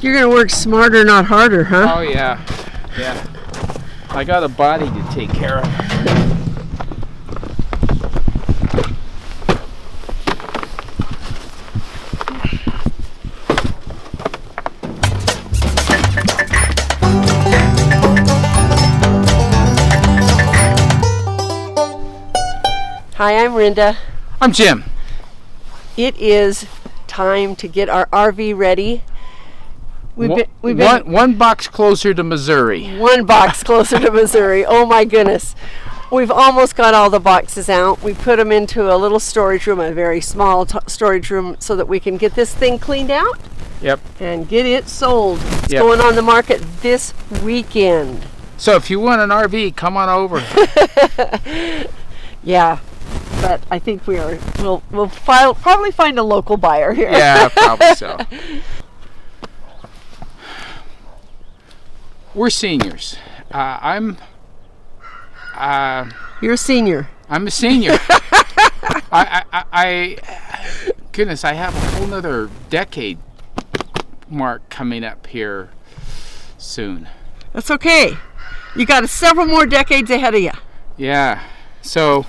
You're going to work smarter, not harder, huh? Oh, yeah. Yeah. I got a body to take care of. Hi, I'm Rinda. I'm Jim. It is time to get our RV ready. We've been one box closer to Missouri. One box closer to Missouri. Oh my goodness. We've almost got all the boxes out. We put them into a little storage room, a very small storage room, so that we can get this thing cleaned out. Yep. And get it sold. It's Yep. going on the market this weekend. So if you want an RV, come on over. Yeah. But I think we'll probably find a local buyer here. Yeah, probably so. We're seniors. You're a senior. I'm a senior. Goodness, I have a whole nother decade mark coming up here soon. That's okay. You got several more decades ahead of you. Yeah. So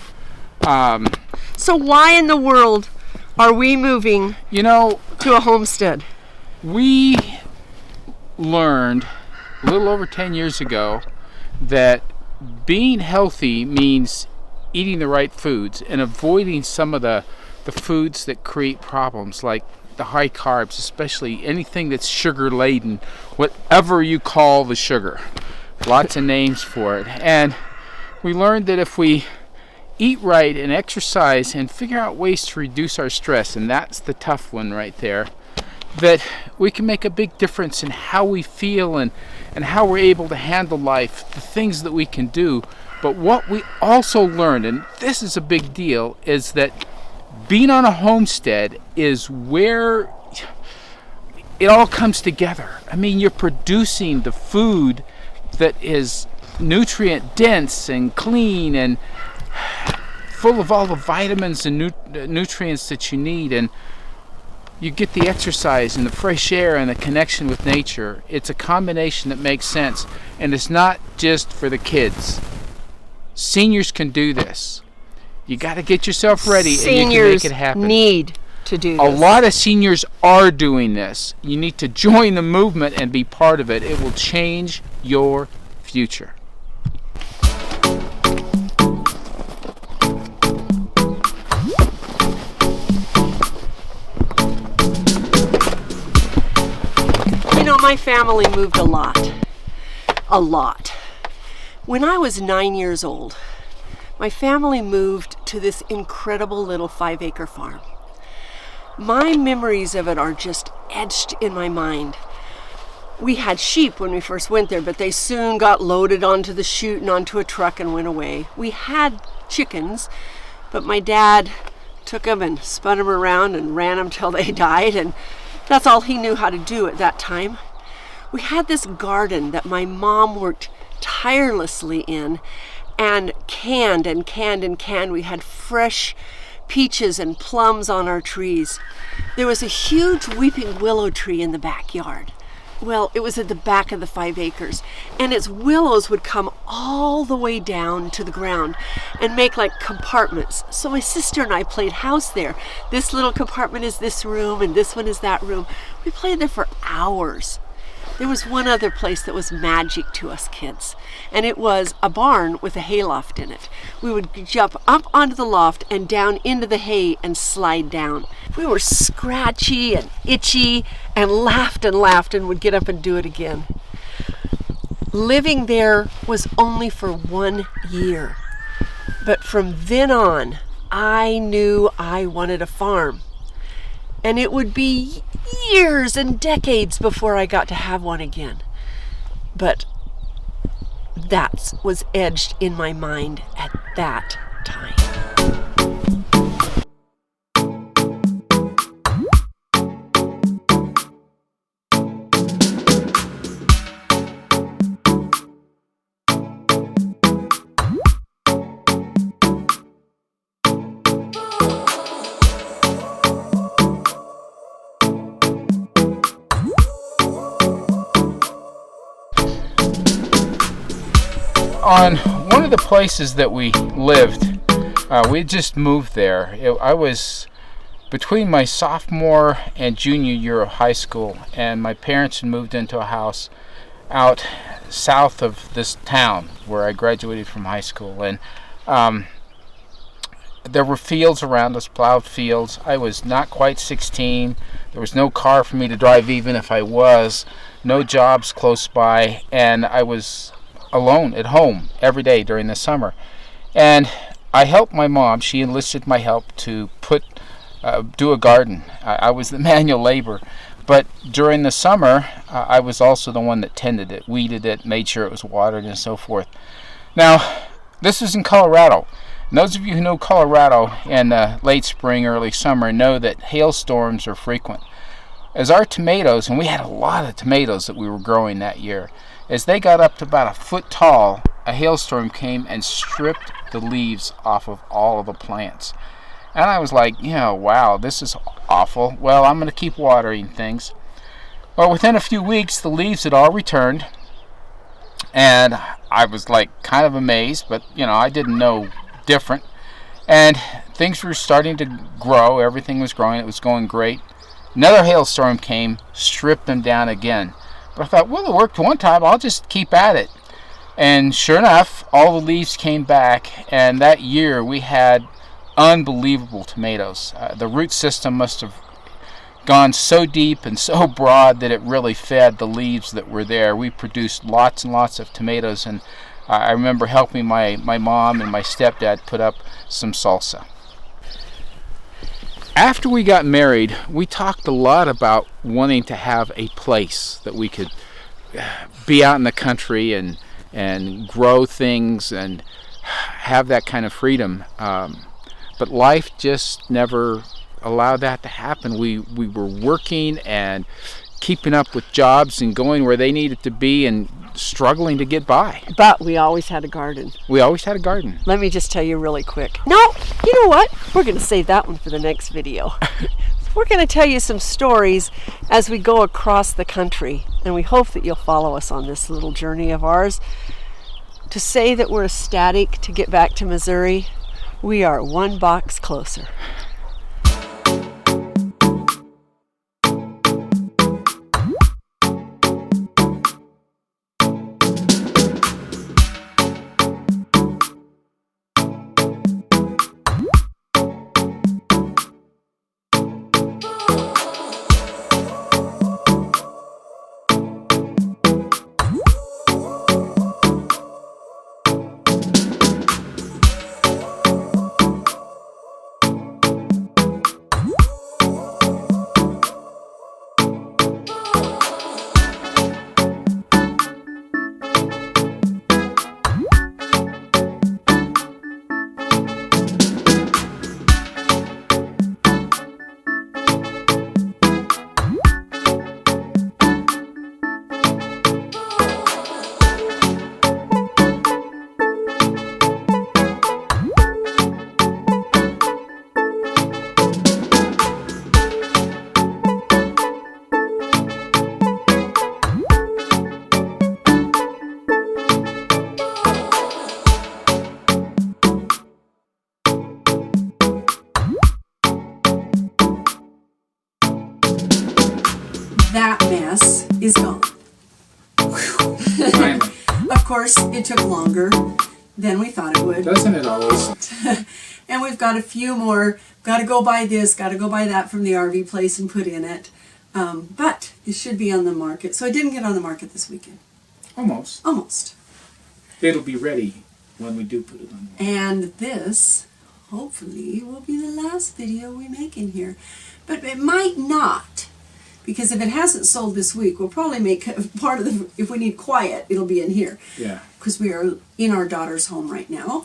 why in the world are we moving to a homestead? We learned a little over 10 years ago that being healthy means eating the right foods and avoiding some of the foods that create problems, like the high carbs, especially anything that's sugar laden, whatever you call the sugar. Lots of names for it. And we learned that if we eat right and exercise and figure out ways to reduce our stress, and that's the tough one right there, that we can make a big difference in how we feel and how we're able to handle life, the things that we can do. But what we also learned, and this is a big deal, is that being on a homestead is where it all comes together. I mean, you're producing the food that is nutrient dense and clean and full of all the vitamins and nutrients that you need, and you get the exercise and the fresh air and the connection with nature. It's a combination that makes sense, and it's not just for the kids. Seniors can do this. You got to get yourself ready, and you can make it happen. Seniors need to do this. A lot of seniors are doing this. You need to join the movement and be part of it. It will change your future. My family moved a lot. When I was 9 years old, my family moved to this incredible little 5-acre farm. My memories of it are just etched in my mind. We had sheep when we first went there, but they soon got loaded onto the chute and onto a truck and went away. We had chickens, but my dad took them and spun them around and ran them till they died, and that's all he knew how to do at that time. We had this garden that my mom worked tirelessly in and canned and canned and canned. We had fresh peaches and plums on our trees. There was a huge weeping willow tree in the backyard. Well, it was at the back of the 5 acres, and its willows would come all the way down to the ground and make like compartments. So my sister and I played house there. This little compartment is this room, and this one is that room. We played there for hours. There was one other place that was magic to us kids, and it was a barn with a hayloft in it. We would jump up onto the loft and down into the hay and slide down. We were scratchy and itchy and laughed and would get up and do it again. Living there was only for 1 year, but from then on, I knew I wanted a farm. And it would be years and decades before I got to have one again. But that was edged in my mind at that time. on one of the places that we lived, we just moved there. I was between my sophomore and junior year of high school, and my parents had moved into a house out south of this town where I graduated from high school. And there were fields around us, plowed fields. I was not quite 16. There was no car for me to drive, even if I was. No jobs close by, and I was alone at home every day during the summer. And I helped my mom. She enlisted my help to do a garden. I was the manual labor. But during the summer, I was also the one that tended it, weeded it, made sure it was watered, and so forth. Now, this is in Colorado. And those of you who know Colorado in late spring, early summer know that hailstorms are frequent. As our tomatoes, and we had a lot of tomatoes that we were growing that year, as they got up to about a foot tall, a hailstorm came and stripped the leaves off of all of the plants. And I was like, wow, this is awful. Well, I'm going to keep watering things. Well, within a few weeks, the leaves had all returned. And I was like kind of amazed, but I didn't know different. And things were starting to grow. Everything was growing. It was going great. Another hailstorm came, stripped them down again. But I thought, well, it worked one time. I'll just keep at it. And sure enough, all the leaves came back. And that year, we had unbelievable tomatoes. The root system must have gone so deep and so broad that it really fed the leaves that were there. We produced lots and lots of tomatoes, and I remember helping my mom and my stepdad put up some salsa. After we got married, we talked a lot about wanting to have a place that we could be out in the country and grow things and have that kind of freedom. But life just never allowed that to happen. We were working and keeping up with jobs and going where they needed to be and struggling to get by. But we always had a garden. We always had a garden. Let me just tell you really quick. No, you know what? We're going to save that one for the next video. We're going to tell you some stories as we go across the country, and we hope that you'll follow us on this little journey of ours. To say that we're ecstatic to get back to Missouri, we are one box closer. That mess is gone. Finally. Of course, it took longer than we thought it would. Doesn't it always? And we've got a few more. Got to go buy this, got to go buy that from the RV place and put in it. But it should be on the market. So it didn't get on the market this weekend. Almost. Almost. It'll be ready when we do put it on. And this, hopefully, will be the last video we make in here. But it might not. Because if it hasn't sold this week, we'll probably make part of the, if we need quiet, it'll be in here. Yeah. Because we are in our daughter's home right now.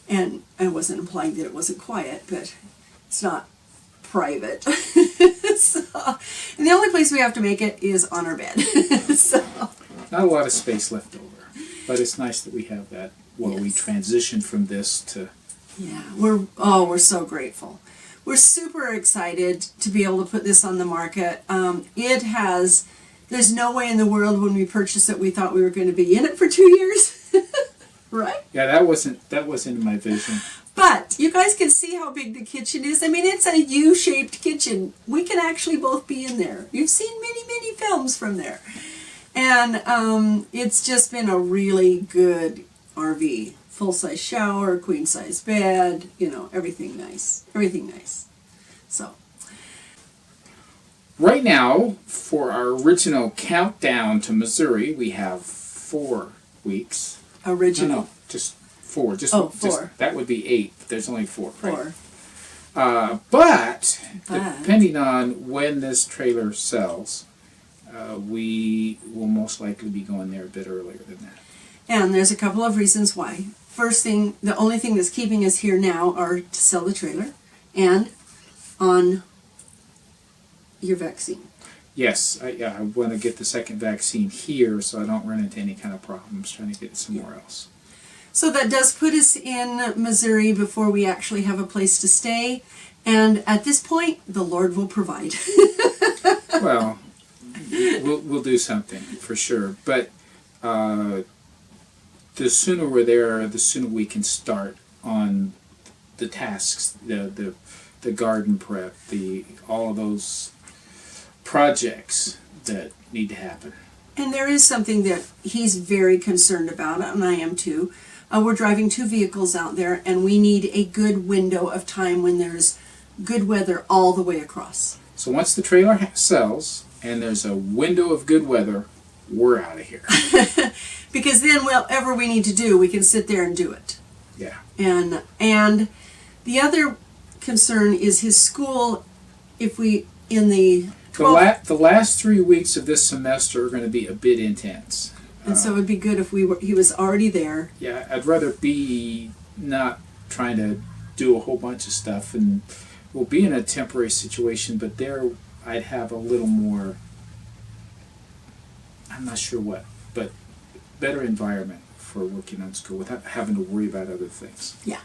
And I wasn't implying that it wasn't quiet, but it's not private. So, and the only place we have to make it is on our bed. So. Not a lot of space left over. But it's nice that we have that while we transition from this to... Yeah, we're so grateful. We're super excited to be able to put this on the market. There's no way in the world when we purchased it we thought we were going to be in it for 2 years. right? Yeah, that wasn't in my vision. But you guys can see how big the kitchen is. I mean, it's a U-shaped kitchen. We can actually both be in there. You've seen many films from there. And it's just been a really good RV. Full-size shower, queen-size bed, you know, everything nice. Everything nice. So. Right now, for our original countdown to Missouri, we have 4 weeks. Original. No, just 4. Just, Oh, just 4. That would be 8. But there's only 4. 4. Right? But depending on when this trailer sells, we will most likely be going there a bit earlier than that. And there's a couple of reasons why. First thing, the only thing that's keeping us here now are to sell the trailer and on your vaccine. Yes, I want to get the second vaccine here so I don't run into any kind of problems trying to get it somewhere else. So that does put us in Missouri before we actually have a place to stay. And at this point, the Lord will provide. Well, we'll do something for sure. But the sooner we're there, the sooner we can start on the tasks, the garden prep, all of those projects that need to happen. And there is something that he's very concerned about, and I am too. We're driving 2 vehicles out there, and we need a good window of time when there's good weather all the way across. So once the trailer sells and there's a window of good weather, we're out of here. Because then whatever we need to do, we can sit there and do it. Yeah. And the other concern is his school. If we in the 12th, the last 3 weeks of this semester are going to be a bit intense. and so it'd be good if he was already there. Yeah, I'd rather be not trying to do a whole bunch of stuff, and we'll be in a temporary situation, but there I'd have a little more, I'm not sure what, but better environment for working on school without having to worry about other things. Yeah.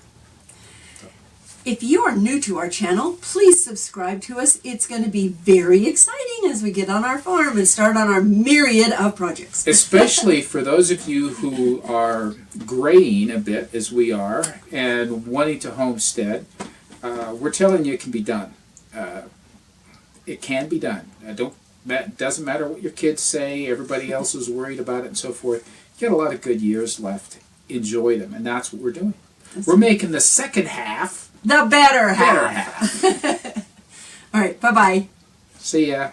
If you are new to our channel, please subscribe to us. It's going to be very exciting as we get on our farm and start on our myriad of projects. Especially for those of you who are graying a bit, as we are, and wanting to homestead, we're telling you it can be done. It can be done. Doesn't matter what your kids say, everybody else is worried about it and so forth. You got a lot of good years left. Enjoy them, and that's what we're doing. We're making the second half the better half. better half. All right, bye-bye. See ya.